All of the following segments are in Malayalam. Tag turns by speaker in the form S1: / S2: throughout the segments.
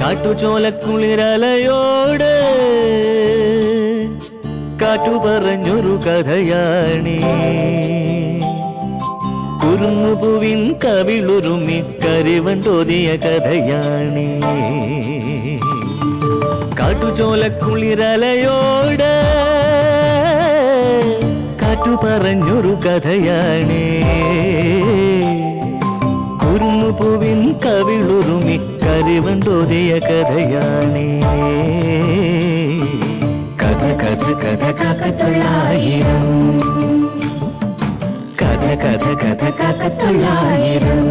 S1: കാട്ടുചോലക്കുളിരലയോട് കാറ്റു പറഞ്ഞൊരു കഥയാണീ. കുരുന്നുപൂവിൻ കവിളുരുമി കരിവൻ തോതിയ കഥയാണീ. കാട്ടുചോലക്കുളിരലയോട് കാറ്റു പറഞ്ഞൊരു കഥയാണീ. കുരുന്നുപൂവിൻ കവിളുരുമി കരിവൻ തോതിയ കഥയാണീ. കഥ കഥ കഥ കാക്കത്തൊള്ളായിരം, കഥ കഥ കഥ കാക്കത്തൊള്ളായിരം.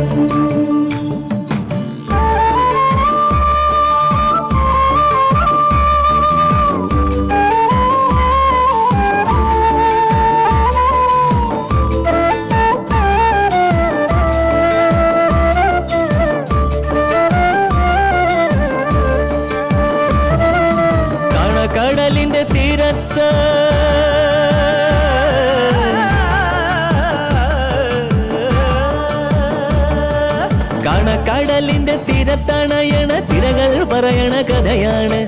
S1: കടലിന്റെ തീരത്ത് കടലിന്റെ തീരത്തണയണ തിരകൾ പറയണ കഥയാണ്.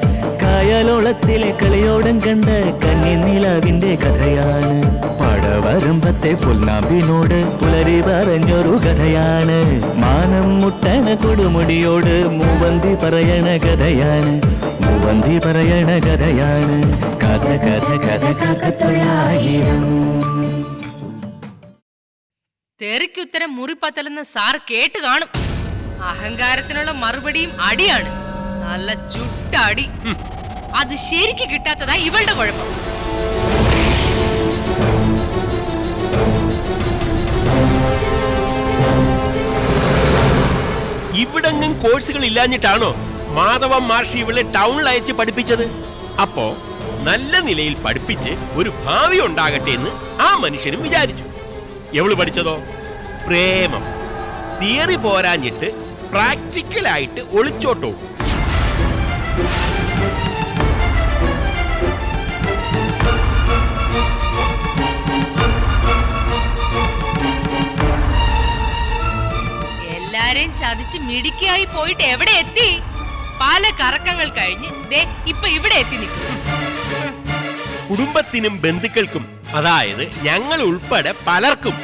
S1: കായലോളത്തിലെ കളിയോടം കണ്ട കന്നിനിലാവിന്റെ കഥയാണ്. പടവരമ്പത്തെ പുൽനാമ്പിനോട് പുലരി പറഞ്ഞൊരു കഥയാണ്. മാനം മുട്ടണ കൊടുമുടിയോട് മൂവന്തി പറയണ കഥയാണ്. മൂവന്തി പറയണ കഥയാണ്. കഥ കഥ കഥ കാക്കത്തൊള്ളായിരം.
S2: തെറിക്കുത്തരം മുറിപ്പത്തലെന്ന് സാർ കേട്ട് കാണും. അഹങ്കാരത്തിനുള്ള മറുപടിയും അടിയാണ്. നല്ല ചുട്ട അടി. അത് ശരിക്ക് കിട്ടാത്തതാ ഇവളുടെ കുഴപ്പം.
S3: ഇവിടെങ്ങും കോഴ്സുകൾ ഇല്ലാഞ്ഞിട്ടാണോ മാധവൻ മാഷി ഇവളെ ടൗണിൽ അയച്ച് പഠിപ്പിച്ചത്? അപ്പോ നല്ല നിലയിൽ പഠിപ്പിച്ച് ഒരു ഭാവി ഉണ്ടാകട്ടെ എന്ന് ആ മനുഷ്യനും വിചാരിച്ചു. എവള് പഠിച്ചതോ പ്രേമം. തിയറി പോരാഞ്ഞിട്ട് പ്രാക്ടിക്കലായിട്ട് ഒളിച്ചോട്ടോ.
S2: എല്ലാരെയും ചതിച്ച് മിടുക്കിയായി പോയിട്ട് എവിടെ എത്തി? പല കറക്കങ്ങൾ കഴിഞ്ഞ് ഇപ്പൊ ഇവിടെ എത്തി നിൽക്കുന്നു.
S3: കുടുംബത്തിനും ബന്ധുക്കൾക്കും, അതായത് ഞങ്ങൾ ഉൾപ്പെടെ പലർക്കും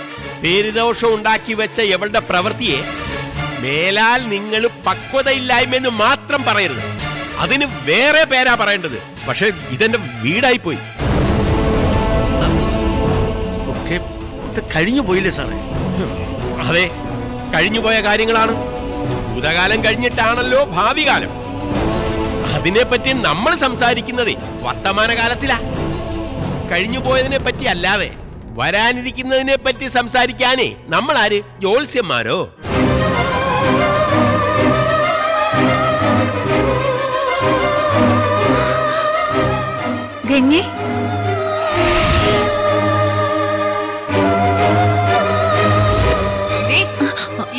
S3: പേരുദോഷം ഉണ്ടാക്കി വെച്ച ഇവളുടെ പ്രവൃത്തിയെ മേലാൽ നിങ്ങൾ പക്വതയില്ലായ്മെന്ന് മാത്രം പറയരുത്. അതിന് വേറെ പേരാ പറയേണ്ടത്. പക്ഷെ ഇതെന്റെ വീടായി പോയി.
S4: കഴിഞ്ഞു പോയില്ലേ സാറേ?
S3: അതെ, കഴിഞ്ഞുപോയ കാര്യങ്ങളാണ്. ഭൂതകാലം കഴിഞ്ഞിട്ടാണല്ലോ ഭാവി കാലം. അതിനെപ്പറ്റി നമ്മൾ സംസാരിക്കുന്നതേ വർത്തമാനകാലത്തിലാ. കഴിഞ്ഞുപോയതിനെ പറ്റി അല്ലാതെ വരാനിരിക്കുന്നതിനെ പറ്റി സംസാരിക്കാനേ നമ്മൾ ആര് ജ്യോത്സ്യന്മാരോ?
S5: ഗംഗേ,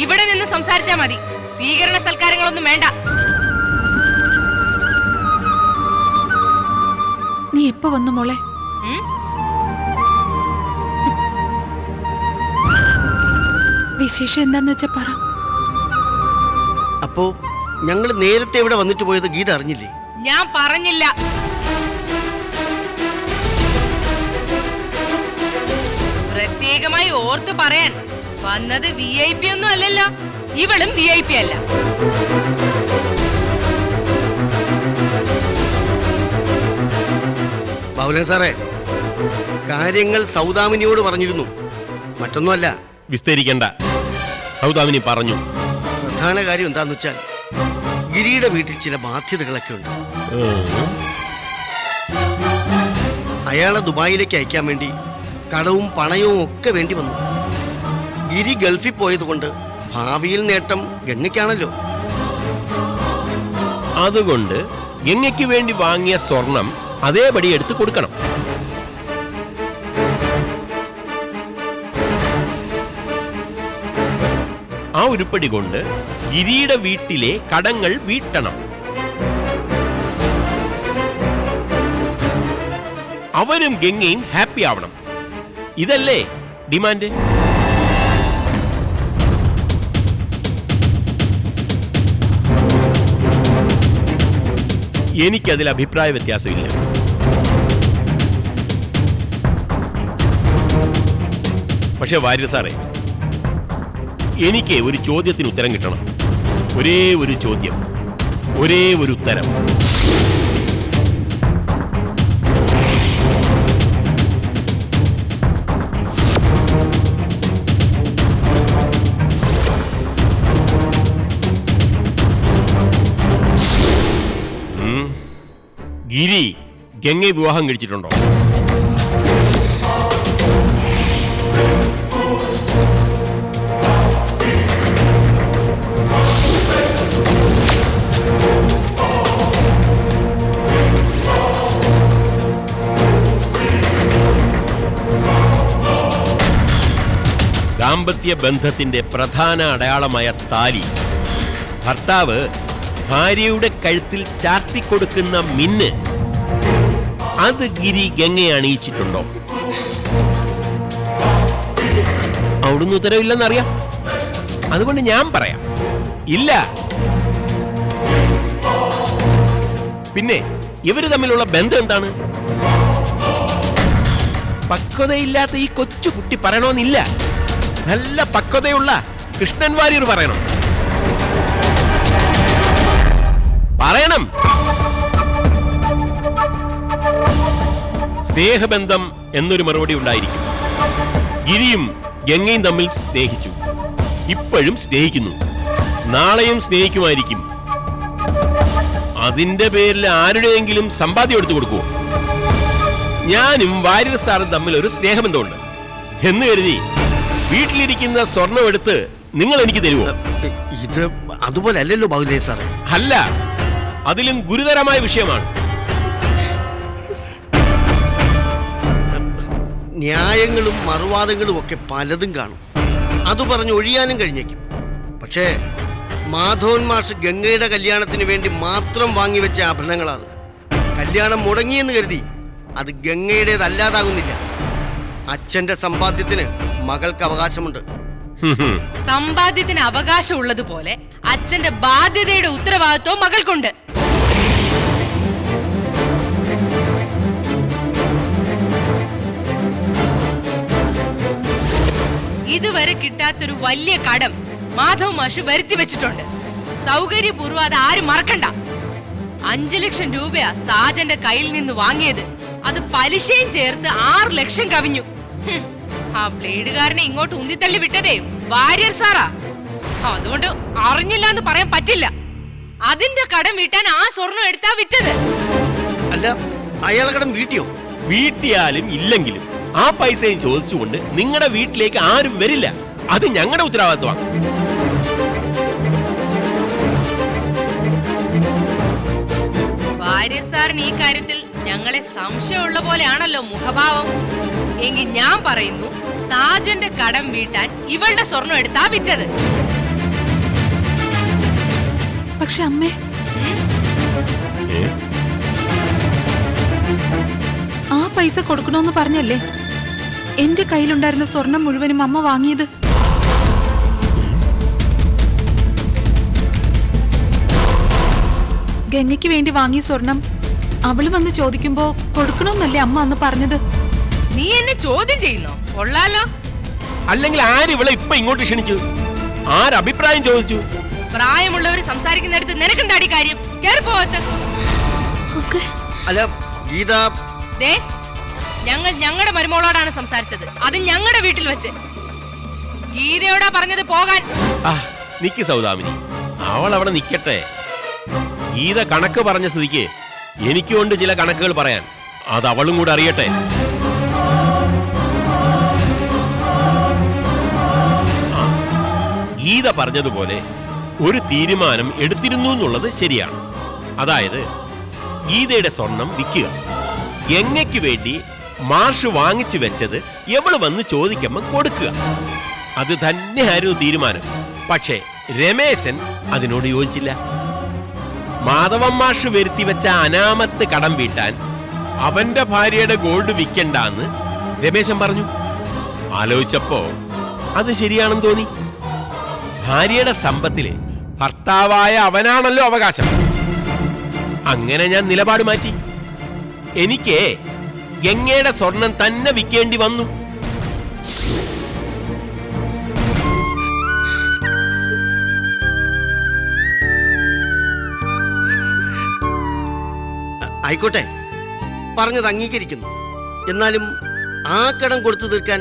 S2: ഇവിടെ നിന്ന് സംസാരിച്ചാ മതി. സ്വീകരണ സൽക്കാരങ്ങളൊന്നും വേണ്ട.
S5: നീ എപ്പോ വന്നു മോളെ? വിശേഷം എന്താന്ന് വെച്ചാ പറ.
S4: അപ്പോ ഞങ്ങൾ നേരത്തെ ഇവിടെ വന്നിട്ട് പോയത് ഗീത അറിഞ്ഞില്ലേ?
S2: ഞാൻ പറഞ്ഞില്ല. പ്രത്യേകമായി ഓർത്ത് പറയാൻ വന്നത് VIP ഒന്നും അല്ലല്ലോ. ഇവളും VIP അല്ല.
S4: ബാബുലൻ സാറേ, കാര്യങ്ങൾ സൗദാമിനിയോട് പറഞ്ഞിരുന്നു. മറ്റൊന്നുമല്ല.
S3: വിസ്തരിക്കണ്ട. സൗദാമിനി പറഞ്ഞു.
S4: പ്രധാന കാര്യം എന്താന്ന് വെച്ചാൽ ഗിരിയുടെ വീട്ടിൽ ചില ബാധ്യതകളൊക്കെ ഉണ്ട്. അയാളെ ദുബായിലേക്ക് അയക്കാൻ വേണ്ടി കടവും പണയവും ഒക്കെ വേണ്ടി വന്നു. ഗിരി ഗൾഫിൽ പോയതുകൊണ്ട് ഭാവിയിൽ നേട്ടം ഗംഗയ്ക്കാണല്ലോ.
S3: അതുകൊണ്ട് ഗംഗയ്ക്ക് വേണ്ടി വാങ്ങിയ സ്വർണം അതേപടി എടുത്ത് കൊടുക്കണം. ആ ഉരുപ്പടി കൊണ്ട് ഗിരിയുടെ വീട്ടിലെ കടങ്ങൾ വീട്ടണം. അവരും ഗംഗയും ഹാപ്പി ആവണം. ഇതല്ലേ ഡിമാൻഡ്? എനിക്കതിൽ അഭിപ്രായ വ്യത്യാസമില്ല. പക്ഷെ വാര്യർ സാറേ, എനിക്ക് ഒരു ചോദ്യത്തിന് ഉത്തരം കിട്ടണം. ഒരേ ഒരു ചോദ്യം, ഒരേ ഒരു ഉത്തരം. ഗിരി ഗംഗയെ വിവാഹം കഴിച്ചിട്ടുണ്ടോ? ദാമ്പത്യ ബന്ധത്തിന്റെ പ്രധാന അടയാളമായ താലി, ഭർത്താവ് ഭാര്യയുടെ കഴുത്തിൽ ചാർത്തിക്കൊടുക്കുന്ന മിന്ന്, അത് ഗിരി ഗംഗയെ അണിയിച്ചിട്ടുണ്ടോ? അവിടുന്ന് ഉത്തരവില്ലെന്നറിയാം. അതുകൊണ്ട് ഞാൻ പറയാം, ഇല്ല. പിന്നെ ഇവര് തമ്മിലുള്ള ബന്ധം എന്താണ്? പക്വതയില്ലാത്ത ഈ കൊച്ചു കുട്ടി പറയണമെന്നില്ല. നല്ല പക്വതയുള്ള കൃഷ്ണൻ വാര്യർ പറയണം. സ്നേഹബന്ധം എന്നൊരു മറുപടി ഉണ്ടായിരിക്കും. ഗിരിയും ഗംഗയും തമ്മിൽ സ്നേഹിച്ചു, ഇപ്പോഴും സ്നേഹിക്കുന്നു, നാളെയും സ്നേഹിക്കുമായിരിക്കും. അതിന്റെ പേരിൽ ആരുടെയെങ്കിലും സമ്പാദ്യം എടുത്തു കൊടുക്കുമോ? ഞാനും വാര്യർ സാറും തമ്മിൽ ഒരു സ്നേഹബന്ധമുണ്ട് എന്ന് കരുതി വീട്ടിലിരിക്കുന്ന സ്വർണം എടുത്ത് നിങ്ങൾ എനിക്ക് തരുമോ?
S4: ഇത് അതുപോലെ അല്ലല്ലോ ബാഹുലേ സാറേ.
S3: അല്ല, അതിലും ഗുരുതരമായ വിഷയമാണ്.
S4: ന്യായങ്ങളും മറുവാദങ്ങളും ഒക്കെ പലതും കാണും, അത് പറഞ്ഞ് ഒഴിയാനും കഴിഞ്ഞേക്കും. പക്ഷേ മാധവൻ മാഷ് ഗംഗയുടെ കല്യാണത്തിന് വേണ്ടി മാത്രം വാങ്ങിവെച്ച ആഭരണങ്ങളാണ്. കല്യാണം മുടങ്ങിയെന്ന് കരുതി അത് ഗംഗയുടേതല്ലാതാകുന്നില്ല. അച്ഛന്റെ സമ്പാദ്യത്തിന് മകൾക്ക് അവകാശമുണ്ട്.
S2: സമ്പാദ്യത്തിന് അവകാശം ഉള്ളതുപോലെ അച്ഛന്റെ ബാധ്യതയുടെ ഉത്തരവാദിത്വം മകൾക്കുണ്ട്. ഇതുവരെ കിട്ടാത്തൊരു വലിയ കടം മാധവ് മാഷ് വരുത്തി വെച്ചിട്ടുണ്ട്. സൗകര്യപൂർവ്വം അത് ആരും മറക്കണ്ട. 5 ലക്ഷം രൂപയാ സാജന്റെ കയ്യിൽ നിന്ന് വാങ്ങിയത്. അത് പലിശയും ചേർത്ത് 6 ലക്ഷം കവിഞ്ഞു. ആ ബ്ലേഡുകാരനെ ഇങ്ങോട്ട് ഉന്തിത്തള്ളി വിട്ടതേ വാര്യർ സാറാ. അതുകൊണ്ട് അറിഞ്ഞില്ല എന്ന് പറയാൻ പറ്റില്ല. അതിന്റെ കടം വീട്ടാൻ ആ സ്വർണം എടുത്താ വിറ്റത്.
S4: അല്ല, അയാളെ കടം വീട്ടിയോ?
S3: വീട്ടിയാലും ഇല്ലെങ്കിലും ആ പൈസയും ചോദിച്ചുകൊണ്ട് നിങ്ങളുടെ വീട്ടിലേക്ക് ആരും വരില്ല. അത് ഞങ്ങളുടെ ഉത്തരവാദിത്വമാണ്.
S2: വാര്യർ സാറിന് ഈ കാര്യത്തിൽ ഞങ്ങളെ സംശയമുള്ള പോലെയാണല്ലോ മുഖഭാവം. എങ്കിൽ ഞാൻ പറയുന്നു, സാജന്റെ കടം വീട്ടാൻ ഇവളുടെ സ്വർണം എടുത്താ വിറ്റത്.
S5: പക്ഷെ അമ്മേ, ആ പൈസ കൊടുക്കണമെന്ന് പറഞ്ഞല്ലേ എന്റെ കയ്യിലുണ്ടായിരുന്ന സ്വർണം മുഴുവനും അമ്മ വാങ്ങിയത്? ഗംഗയ്ക്ക് വേണ്ടി വാങ്ങിയ സ്വർണം അവള് വന്ന് ചോദിക്കുമ്പോ കൊടുക്കണമെന്നല്ലേ അമ്മ അന്ന് പറഞ്ഞത്?
S2: നീ എന്നെ ചോദ്യം ചെയ്യുന്നോ? കൊള്ളാലോ.
S3: അല്ലെങ്കിൽ ആരിവളെ ഇപ്പൊ ഇങ്ങോട്ട് ക്ഷണിച്ചു? ആരഭിപ്രായം ചോദിച്ചു?
S2: പ്രായമുള്ളവർ സംസാരിക്കുന്നിടത്ത് നിനക്കെന്താടി കാര്യം? കേറി പോവത്ത്.
S4: അല്ല ഗീത,
S2: ഞങ്ങൾ ഞങ്ങളുടെ മരുമോളോടാണ് സംസാരിച്ചത്, അത് ഞങ്ങളുടെ വീട്ടിൽ വെച്ച്. ഗീതയോടാ പറഞ്ഞത് പോകാൻ.
S3: നിക്ക് സൗദാമിനി, അവൾ അവിടെ നിക്കട്ടെ. ഗീത കണക്ക് പറഞ്ഞ സ്ഥിതിക്ക് എനിക്കുകൊണ്ട് ചില കണക്കുകൾ പറയാൻ. അത് അവളും കൂടെ അറിയട്ടെ. ഗീത പറഞ്ഞതുപോലെ ഒരു തീരുമാനം എടുത്തിരുന്നു എന്നുള്ളത് ശരിയാണ്. അതായത് ഗീതയുടെ സ്വർണം വിൽക്കുക. ഗംഗയ്ക്ക് വേണ്ടി മാഷ് വാങ്ങിച്ചു വെച്ചത് എവള് വന്ന് ചോദിക്കുമ്പോൾ കൊടുക്കുക. അത് തന്നെയായിരുന്നു തീരുമാനം. പക്ഷേ രമേശൻ അതിനോട് യോജിച്ചില്ല. മാധവൻ മാഷ് വരുത്തി വെച്ച അനാമത്ത് കടം വീട്ടാൻ അവന്റെ ഭാര്യയുടെ ഗോൾഡ് വിൽക്കണ്ടെന്ന് രമേശൻ പറഞ്ഞു. ആലോചിച്ചപ്പോ അത് ശരിയാണെന്ന് തോന്നി. ഭാര്യയുടെ സമ്പത്തില് ഭർത്താവായ അവനാണല്ലോ അവകാശം. അങ്ങനെ ഞാൻ നിലപാട് മാറ്റി. എനിക്ക് ഗംഗയുടെ സ്വർണം തന്നെ വിൽക്കേണ്ടി വന്നു.
S4: ആയിക്കോട്ടെ, പറഞ്ഞത് അംഗീകരിക്കുന്നു. എന്നാലും ആ കടം കൊടുത്തു തീർക്കാൻ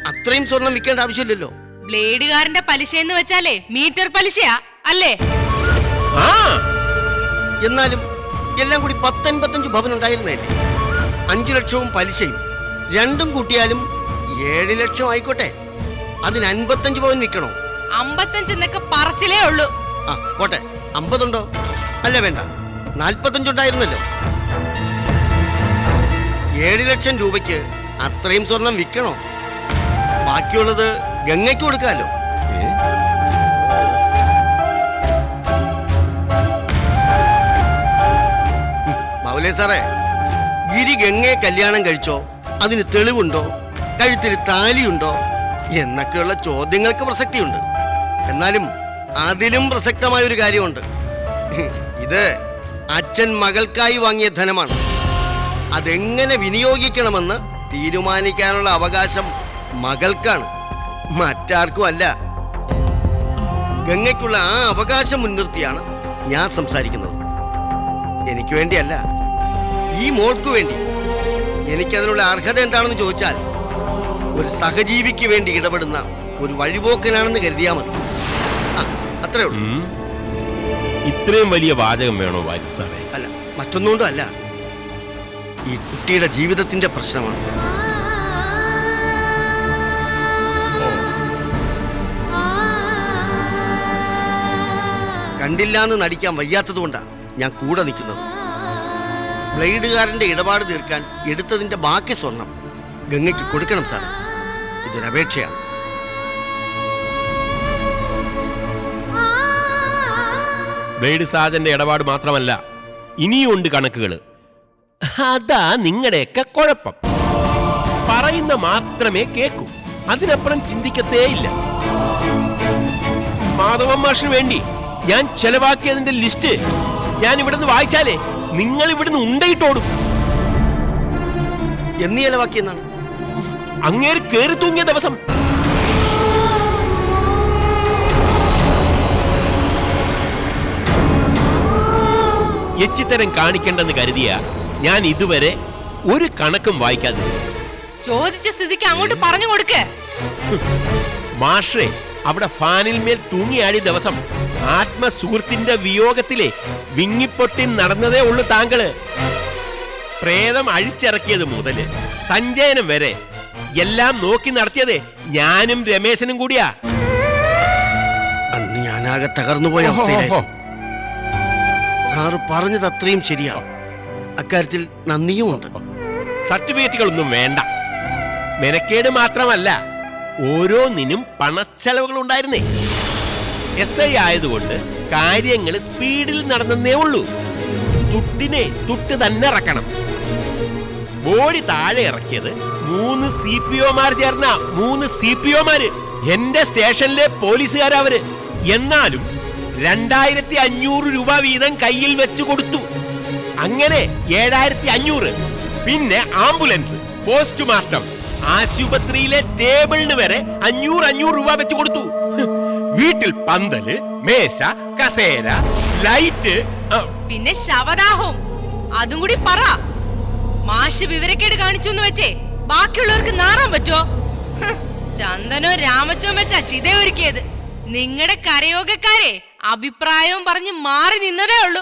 S4: അത്രയും സ്വർണം വിൽക്കേണ്ട ആവശ്യമില്ലല്ലോ.
S2: ബ്ലേഡുകാരന്റെ പലിശ എന്ന് വെച്ചാലേ മീറ്റർ പലിശയാ അല്ലേ?
S3: ആ
S4: എന്നാലും എല്ലാം കൂടി 10-55 ഭവൻ ഉണ്ടായിരുന്നല്ലേ. 5 ലക്ഷവും പലിശയും രണ്ടും കൂട്ടിയാലും 7 ലക്ഷം ആയിക്കോട്ടെ. അതിന് 55 ഭവൻ വിൽക്കണോ?
S2: 55 എന്നൊക്കെ പറച്ചിലേ ഉള്ളൂ.
S4: ആ പോട്ടെ, 50 ഉണ്ടോ? അല്ല വേണ്ട, 45 ഉണ്ടായിരുന്നല്ലോ. 7 ലക്ഷം രൂപയ്ക്ക് അത്രയും സ്വർണം വിൽക്കണോ? ബാക്കിയുള്ളത് ഗംഗയ്ക്ക് കൊടുക്കാമല്ലോ. മൗലേ സാറേ, ഗിരി ഗംഗയെ കല്യാണം കഴിച്ചോ? അതിന് തെളിവുണ്ടോ? കഴുത്തിൽ താലിയുണ്ടോ? എന്നൊക്കെയുള്ള ചോദ്യങ്ങൾക്ക് പ്രസക്തിയുണ്ട്. എന്നാലും അതിലും പ്രസക്തമായ ഒരു കാര്യമുണ്ട്. ഇത് അച്ഛൻ മകൾക്കായി വാങ്ങിയ ധനമാണ്. അതെങ്ങനെ വിനിയോഗിക്കണമെന്ന് തീരുമാനിക്കാനുള്ള അവകാശം മകൾക്കാണ്, മറ്റാർക്കും അല്ല. ഗംഗയ്ക്കുള്ള ആ അവകാശം മുൻനിർത്തിയാണ് ഞാൻ സംസാരിക്കുന്നത്. എനിക്ക് വേണ്ടിയല്ല, ഈ മോൾക്ക് വേണ്ടി. എനിക്കതിനുള്ള അർഹത എന്താണെന്ന് ചോദിച്ചാൽ, ഒരു സഹജീവിക്ക് വേണ്ടി ഇടപെടുന്ന ഒരു വഴിപോക്കനാണെന്ന് കരുതിയാൽ മതി. അത്രേ ഉള്ളൂ.
S3: ഇത്രയും വലിയ വാചകം വേണോ വാരിദ് സാറേ?
S4: അല്ല, മറ്റൊന്നുകൊണ്ടും അല്ല. ഈ കുട്ടിയുടെ ജീവിതത്തിന്റെ പ്രശ്നമാണ്. കണ്ടില്ലാന്ന് നടിക്കാൻ വയ്യാത്തത് കൊണ്ടാണ് ഞാൻ കൂടെ നിൽക്കുന്നത്. ബ്ലേഡുകാരന്റെ ഇടപാട് തീർക്കാൻ എടുത്തതിന്റെ ബാക്കി സ്വർണം ഗംഗയ്ക്ക് കൊടുക്കണം സാർ. ഇതൊരപേക്ഷയാണ്.
S3: ബ്ലേഡ് സാജന്റെ ഇടപാട് മാത്രമല്ല, ഇനിയുണ്ട് കണക്കുകൾ. അതാ നിങ്ങളുടെയൊക്കെ കുഴപ്പം. പറയുന്ന മാത്രമേ കേൾക്കൂ, അതിനപ്പുറം ചിന്തിക്കത്തേയില്ല. മാധവൻ മാഷിന് വേണ്ടി ഞാൻ ചെലവാക്കിയതിന്റെ ലിസ്റ്റ് ഞാൻ ഇവിടുന്ന് വായിച്ചാലേ നിങ്ങൾ ഇവിടുന്ന് ഉണ്ടയിട്ടോടും.
S4: എന്ന് ചെലവാക്കിയെന്നാണ്?
S3: അങ്ങേര് കേറി തൂങ്ങിയ ദിവസം. എച്ചിത്തരം കാണിക്കേണ്ടെന്ന് കരുതിയ ഞാൻ ഇതുവരെ ഒരു കണക്കും വായിക്കാതെ.
S2: ചോദിച്ച സ്ഥിതിക്ക് അങ്ങോട്ട് പറഞ്ഞു കൊടുക്ക്.
S3: മാഷേ, അവിടെ ഫാനിൽ മേൽ തൂങ്ങിയാടിയ ദിവസം ആത്മസുഹൃത്തിന്റെ വിയോഗത്തിലെ വിങ്ങിപ്പൊട്ടി നടന്നതേ ഉള്ളൂ താങ്കള്. പ്രേതം അഴിച്ചിറക്കിയത് മുതല് സഞ്ചയനം വരെ എല്ലാം നോക്കി നടത്തിയത് ഞാനും രമേശനും കൂടിയാ.
S4: അന്ന് ഞാനാകെ തകർന്നുപോയ അവസ്ഥയിലായിരുന്നു. സാറ് പറഞ്ഞത് അത്രയും ശരിയാണ്. അക്കാര്യത്തിൽ നന്ദിയുമുണ്ട്.
S3: സർട്ടിഫിക്കറ്റുകളൊന്നും വേണ്ട. മെനക്കേട് മാത്രമല്ല, ഓരോന്നിനും പണച്ചെലവുകൾ ഉണ്ടായിരുന്നേ. SI ആയതുകൊണ്ട് കാര്യങ്ങൾ സ്പീഡിൽ നടന്നേ ഉള്ളൂ. തുട്ടിനെ തുട്ട് തന്നെ ഇറക്കണം. ബോഡി താഴെ ഇറക്കിയത് 3 CPOമാർ ചേർന്ന 3 CPOമാര്. എന്റെ സ്റ്റേഷനിലെ പോലീസുകാരവര്. എന്നാലും 2500 രൂപ വീതം കയ്യിൽ വെച്ച് കൊടുത്തു. അങ്ങനെ 7500. പിന്നെ ആംബുലൻസ്, പോസ്റ്റ്മോർട്ടം, ആശുപത്രിയിലെ ടേബിളിന് വരെ 500 രൂപ വെച്ച് കൊടുത്തു. വീട്ടിൽ പന്തല്, മേശ, കസേര, ലൈറ്റ്,
S2: പിന്നെ ശവദാഹവും അതും കൂടി പറ. മാഷ് വിവരക്കേട് കാണിച്ചു എന്ന് വെച്ചേ ബാക്കിയുള്ളവർക്ക് നാറാൻ പറ്റോ? ചന്ദനോ രാമച്ചോ വെച്ചാ ചിത ഒരുക്കിയത്. നിങ്ങളുടെ കരയോഗക്കാരെ അഭിപ്രായവും പറഞ്ഞ് മാറി നിന്നതേ ഉള്ളൂ.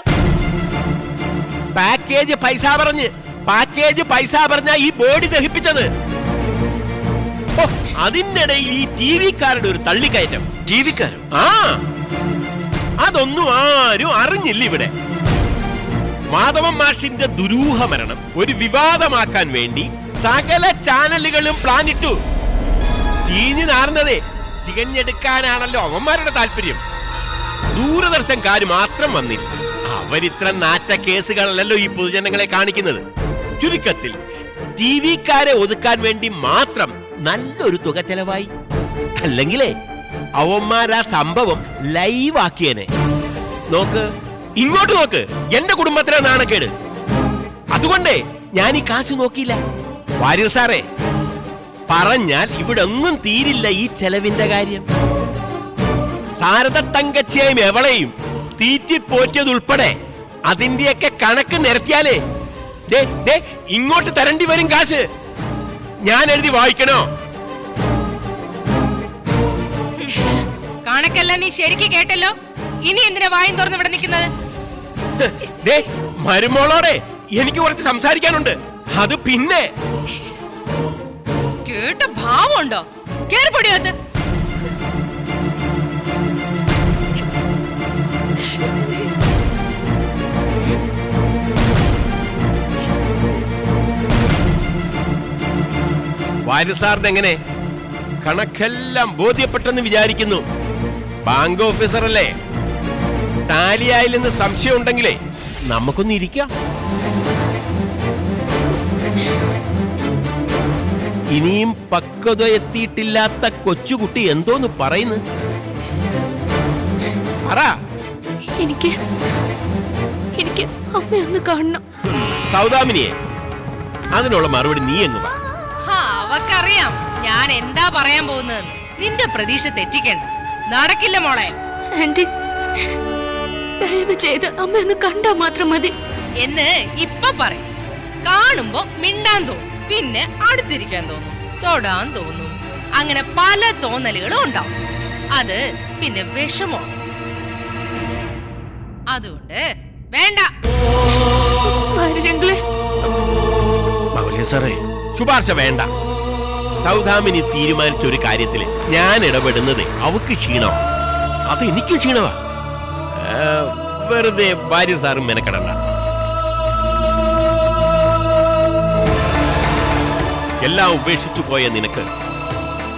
S3: പാക്കേജ് പൈസ പറഞ്ഞ ഈ ബോഡി ദഹിപ്പിച്ചത്. അതിനിടയിൽ ഈ TV-ക്കാരുടെ ഒരു തള്ളിക്കയറ്റം.
S4: TV-ക്കാരോ?
S3: ആ, അതൊന്നും ആരും അറിഞ്ഞില്ല ഇവിടെ. മാധവൻ മാഷിന്റെ ദുരൂഹ മരണം ഒരു വിവാദമാക്കാൻ വേണ്ടി സകല ചാനലുകളും പ്ലാനിട്ടു. ചീഞ്ഞു നാർന്നതേ ചികഞ്ഞെടുക്കാനാണല്ലോ അവന്മാരുടെ താല്പര്യം. ദൂരദർശൻകാര് മാത്രം വന്നില്ല. അവരിത്ര നാറ്റ കേസുകളല്ലോ ഈ പൊതുജനങ്ങളെ കാണിക്കുന്നത്. ചുരുക്കത്തിൽ TV-ക്കാരെ ഒതുക്കാൻ വേണ്ടി മാത്രം നല്ലൊരു തുക ചെലവായി. അല്ലെങ്കിലേ അവന്മാരാ സംഭവം ലൈവാക്കിയനെ. നോക്ക്, ഇങ്ങോട്ട് നോക്ക്, എന്റെ കുടുംബത്തിലെ നാണക്കേട്. അതുകൊണ്ടേ ഞാൻ ഈ കാശ് നോക്കിയില്ല. വാര്യർ സാറേ, പറഞ്ഞാൽ ഇവിടെ ഒന്നും തീരില്ല ഈ ചെലവിന്റെ കാര്യം. ശാരദ തങ്കച്ചിയെയും എവളെയും തീറ്റിപ്പോറ്റിയതുൾപ്പെടെ അതിന്റെയൊക്കെ കണക്ക് നിരത്തിയാലേ ഇങ്ങോട്ട് തരേണ്ടി വരും കാശ്. ഞാൻ എഴുതി വായിക്കണോ?
S2: കണക്കെല്ലാം നീ ശരിക്ക് കേട്ടല്ലോ. ഇനി എന്തിനാ വായും തുറന്ന് ഇവിടെ നിൽക്കുന്നത്?
S3: മരുമോളോടെ എനിക്ക് കുറച്ച് സംസാരിക്കാനുണ്ട്. അത് പിന്നെ
S2: കേട്ട ഭാവമുണ്ടോ? കേറിപ്പൊടിയകത്ത്.
S3: വാര്യർ സാറിന് എങ്ങനെ കണക്കെല്ലാം ബോധ്യപ്പെട്ടെന്ന് വിചാരിക്കുന്നു? ബാങ്ക് ഓഫീസർ അല്ലേ? ടാലിയായില്ലെന്ന് സംശയം ഉണ്ടെങ്കിലേ നമുക്കൊന്ന് ഇരിക്കാം. ഇനിയും പക്വത എത്തിയിട്ടില്ലാത്ത കൊച്ചുകുട്ടി എന്തോന്ന് പറയുന്നു? പറ.
S6: എനിക്ക് അമ്മയൊന്ന് കാണണം.
S3: സൗദാമിനിയെ, അതിനുള്ള മറുപടി നീ അങ്ങ് പറ.
S2: അവക്കറിയാം ഞാൻ എന്താ പറയാൻ പോകുന്നത്. നിന്റെ പ്രതീക്ഷ തെറ്റിക്കണ്ട. നടക്കില്ല മോളെ.
S6: ആന്റി, ദയവ് ചെയ്ത് അമ്മയൊന്ന് കണ്ടാ മാത്രം മതി
S2: എന്ന് ഇപ്പൊ പറയും. കാണുമ്പോ മിണ്ടാൻ തോന്നും, പിന്നെ അടുത്തിരിക്കാൻ തോന്നും, തൊടാൻ തോന്നും. അങ്ങനെ പല തോന്നലുകളും ഉണ്ടാവും. അത് പിന്നെ വിഷമോ. അതുകൊണ്ട് വേണ്ട.
S3: ശുപാർശ വേണ്ട. സൗദാമിനി തീരുമാനിച്ച ഒരു കാര്യത്തിൽ ഞാൻ ഇടപെടുന്നത് അവക്ക് ക്ഷീണമാ, അത് എനിക്ക് ക്ഷീണമാ. വെറുതെ വാര്യർ സാറും മെനക്കെടണ്ട. എല്ലാം ഉപേക്ഷിച്ചു പോയ നിനക്ക്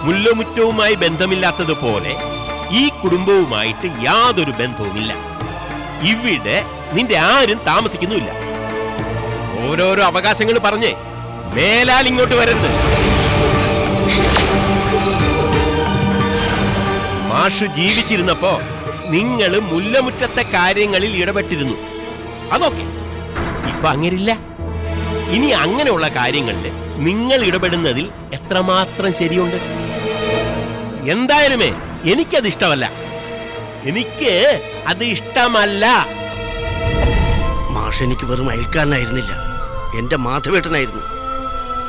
S3: മുല്ലമുറ്റവുമായി ബന്ധമില്ലാത്തതുപോലെ ഈ കുടുംബവുമായിട്ട് യാതൊരു ബന്ധവുമില്ല. ഇവിടെ നിന്റെ ആരും താമസിക്കുന്നുമില്ല. ഓരോരോ അവകാശങ്ങൾ പറഞ്ഞേ മേലാൽ ഇങ്ങോട്ട് വരരുത്. മാഷ് ജീവിച്ചിരുന്നപ്പോ നിങ്ങൾ മുല്ലമുറ്റത്തെ കാര്യങ്ങളിൽ ഇടപെട്ടിരുന്നു, അതൊക്കെ ഇപ്പൊ അങ്ങനില്ല. ഇനി അങ്ങനെയുള്ള കാര്യങ്ങളിൽ നിങ്ങൾ ഇടപെടുന്നതിൽ എത്രമാത്രം ശരിയുണ്ട്? എന്തായാലുമേ എനിക്കത് ഇഷ്ടമല്ല. എനിക്ക് അത് ഇഷ്ടമല്ല.
S4: മാഷ് എനിക്ക് വെറും അയൽക്കാരനായിരുന്നില്ല, എന്റെ മാധവേട്ടനായിരുന്നു.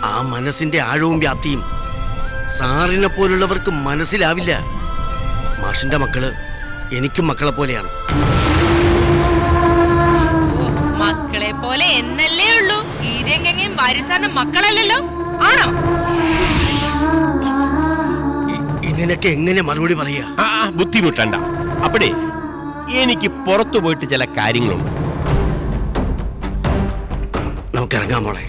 S4: ആ മനസ്സിന്റെ ആഴവും വ്യാപ്തിയും സാറിനെ പോലുള്ളവർക്ക് മനസ്സിലാവില്ല. മാഷിന്റെ മക്കള് എനിക്കും മക്കളെ പോലെയാണ്.
S2: മക്കളെ പോലെ എന്നല്ലേ ഉള്ളൂ. ഈരെങ്കിലും വാര്യർ സാറിന്റെ മക്കളല്ലല്ലോ, ആണോ?
S4: ഇതിനൊക്കെ എങ്ങനെ മറുപടി പറയാ?
S3: ബുദ്ധിമുട്ടണ്ട. അപ്പഴേ എനിക്ക് പുറത്തു പോയിട്ട് ചില കാര്യങ്ങളുണ്ട്.
S4: നമുക്ക് ഇറങ്ങാം മോളെ.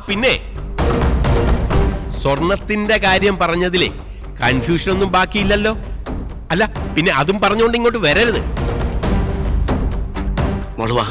S3: പിന്നെ സ്വർണത്തിന്റെ കാര്യം പറഞ്ഞതിലേ കൺഫ്യൂഷൻ ഒന്നും ബാക്കിയില്ലല്ലോ. അല്ല പിന്നെ അതും പറഞ്ഞുകൊണ്ട് ഇങ്ങോട്ട് വരരുത്.
S4: മോളുവാ.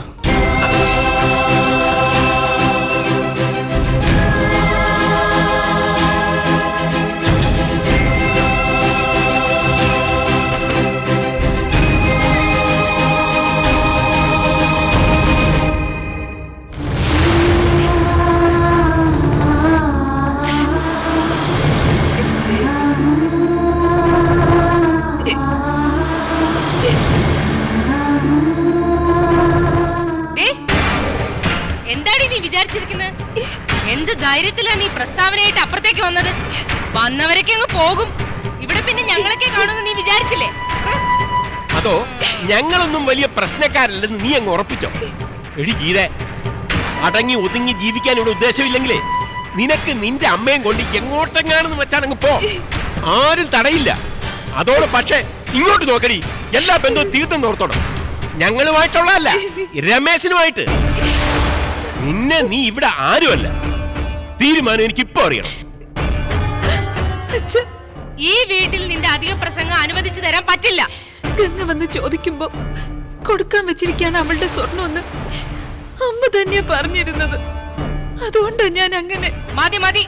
S2: എന്താടി നീ വിചാരിച്ചിരിക്കുന്നത്? എന്ത് ധൈര്യത്തിലാ നീ പ്രസ്താവനയായിട്ട് അപ്പുറത്തേക്ക് വന്നത്? വന്നവരൊക്കെ അങ്ങ് പോകും. ഇവിടെ പിന്നെ ഞങ്ങളൊക്കെ കാണുമെന്ന് നീ വിചാരിച്ചില്ലേ?
S3: അതോ ഞങ്ങളൊന്നും വലിയ പ്രശ്നക്കാരല്ലെന്ന് നീ അങ്ങ് ഉറപ്പിച്ചോ? എടി ഗീതേ, അടങ്ങി ഒതുങ്ങി ജീവിക്കാൻ ഇവിടെ ഉദ്ദേശമില്ലെങ്കിലേ നിനക്ക് നിന്റെ അമ്മയും കൊണ്ട് എങ്ങോട്ടെങ്ങാണെന്ന് വെച്ചാൽ അങ്ങ് പോ. ആരും തടയില്ല. അതോടെ പക്ഷേ ഇങ്ങോട്ട് നോക്കടി, എല്ലാ ബന്ധവും തീർത്തും ഓർത്തോണം. ഞങ്ങളുമായിട്ടുള്ളതല്ല, രമേശനുമായിട്ട്. നിന്നെ നീ ഇവിടെ ആരുമല്ല. തീരുമാനം എനിക്കിപ്പോ അറിയണം.
S2: ഈ വീട്ടിൽ നിന്റെ അധിക പ്രസംഗം അനുവദിച്ചു തരാൻ പറ്റില്ല.
S5: ഗംഗ വന്ന് ചോദിക്കുമ്പോ കൊടുക്കാൻ വെച്ചിരിക്കുകയാണ് അവളുടെ സ്വർണ്ണമെന്ന് അമ്മ തന്നെയാ പറഞ്ഞിരുന്നത്. അതുകൊണ്ടാ ഞാൻ അങ്ങനെ.
S2: മതി മതി,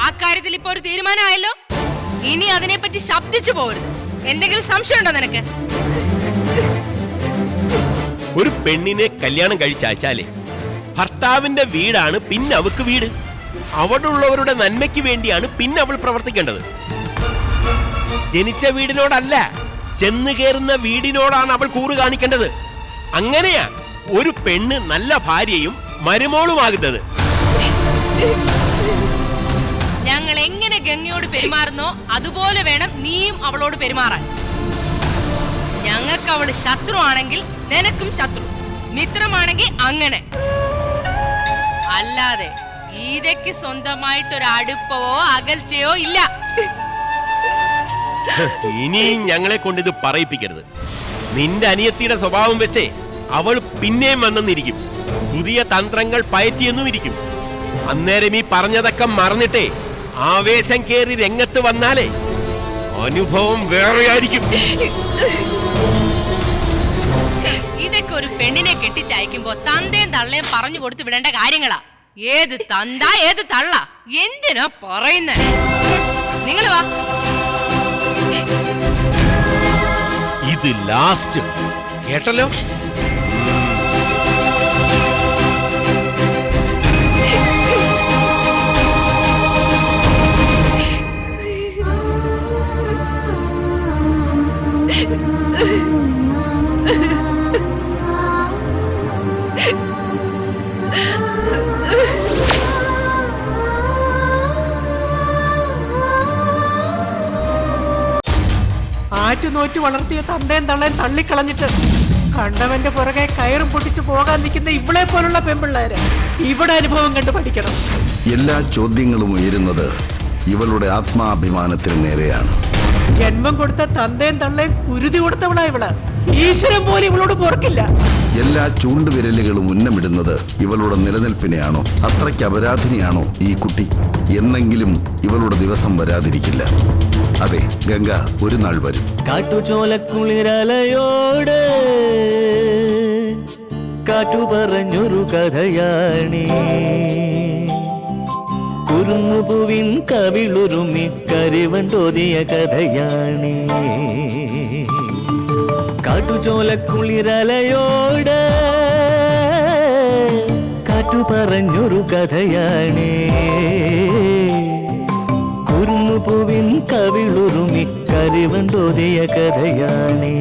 S2: ആ കാര്യത്തിൽ ഇപ്പൊ ഒരു തീരുമാനമായല്ലോ. ഇനി അതിനെപ്പറ്റി ശബ്ദിച്ചു പോകരുത്. എന്തെങ്കിലും സംശയം ഉണ്ടോ നിനക്ക്?
S3: ഒരു പെണ്ണിനെ കല്യാണം കഴിച്ചയച്ചാലേ ഭർത്താവിന്റെ വീടാണ് പിന്നെ അവക്ക് വീട്. അവിടെ ഉള്ളവരുടെ നന്മയ്ക്ക് വേണ്ടിയാണ് പിന്നെ അവൾ പ്രവർത്തിക്കേണ്ടത്. ജനിച്ച വീടിനോടല്ല, ചെന്ന് കയറുന്ന വീടിനോടാണ് അവൾ കൂറ് കാണിക്കേണ്ടത്. അങ്ങനെയാ ഒരു പെണ്ണ് നല്ല ഭാര്യയും മരുമോളുമാകുന്നത്.
S2: ഞങ്ങൾ എങ്ങനെ ഗംഗയോട് പെരുമാറുന്നോ അതുപോലെ വേണം നീയും അവളോട് പെരുമാറാൻ. ഞങ്ങൾക്ക് അവള് ശത്രു ആണെങ്കിൽ നിനക്കും ശത്രു, മിത്രമാണെങ്കിൽ അങ്ങനെ. അല്ലാതെ ഗീതയ്ക്ക് സ്വന്തമായിട്ടൊരു അടുപ്പവോ അകൽച്ചയോ ഇല്ല.
S3: ഇനിയും ഞങ്ങളെ കൊണ്ട് ഇത് പറയിപ്പിക്കരുത്. നിന്റെ അനിയത്തിയുടെ സ്വഭാവം വെച്ചേ അവൾ പിന്നെയും വന്നെന്നിരിക്കും, പുതിയ തന്ത്രങ്ങൾ പയറ്റിയെന്നും ഇരിക്കും. അന്നേരം ഈ പറഞ്ഞതൊക്കെ മറന്നിട്ടേ ആവേശം കേറി രംഗത്ത് വന്നാലേ അനുഭവം വേറെയായിരിക്കും.
S2: ഇതൊക്കെ ഒരു പെണ്ണിനെ കെട്ടിച്ചയക്കുമ്പോ തന്തയും തള്ളയും പറഞ്ഞു കൊടുത്തു വിടേണ്ട കാര്യങ്ങളാ. ഏത് തന്ത ഏത് തള്ള എന്തിനാ പറയുന്നേ? നിങ്ങൾ വാ.
S3: ഇത് ലാസ്റ്റ് കേട്ടല്ലോ.
S7: ആറ്റുനോറ്റ് വളർത്തിയ തന്തയും തള്ളയും തള്ളിക്കളഞ്ഞിട്ട് കണ്ടവന്റെ പുറകെ കയറും പൊട്ടിച്ചു പോകാൻ നിൽക്കുന്ന ഇവളെ പോലുള്ള പെൺപിള്ളേര് ഇവിടെ അനുഭവം കണ്ടു പഠിക്കണം.
S8: എല്ലാ ചോദ്യങ്ങളും ഉയരുന്നത് ഇവളുടെ ആത്മാഭിമാനത്തിന് നേരെയാണ്.
S7: ജന്മം കൊടുത്ത തന്തയും തള്ളയും കുരുതി കൊടുത്തവളാ ഇവള്. ഈശ്വരൻ പോലും ഇവളോട് പൊറുക്കില്ല.
S8: എല്ലാ ചൂണ്ടുവിരലുകളും ഉന്നമിടുന്നത് ഇവളുടെ നിലനിൽപ്പിനെയാണോ? അത്രയ്ക്ക് അപരാധിനിയാണോ ഈ കുട്ടി? എന്നെങ്കിലും ഇവളുടെ ദിവസം വരാതിരിക്കില്ല. അതെ, ഗംഗ ഒരു നാൾ വരും.
S1: കാട്ടുചോലക്കുളിരലയോട് കാറ്റു പറഞ്ഞൊരു കഥയാണേ, കുറുന്നുപൂവിൻ കവിളുരുമി കരിവണ്ടോതിയ കഥയാണേ. കാട്ടുചോലക്കുളിരലയോട് കാറ്റു പറഞ്ഞൊരു കഥയാണേ, കുറുന്നുപൂവിൻ കവിളുരുമി കരിവണ്ടോതിയ കഥയാണേ.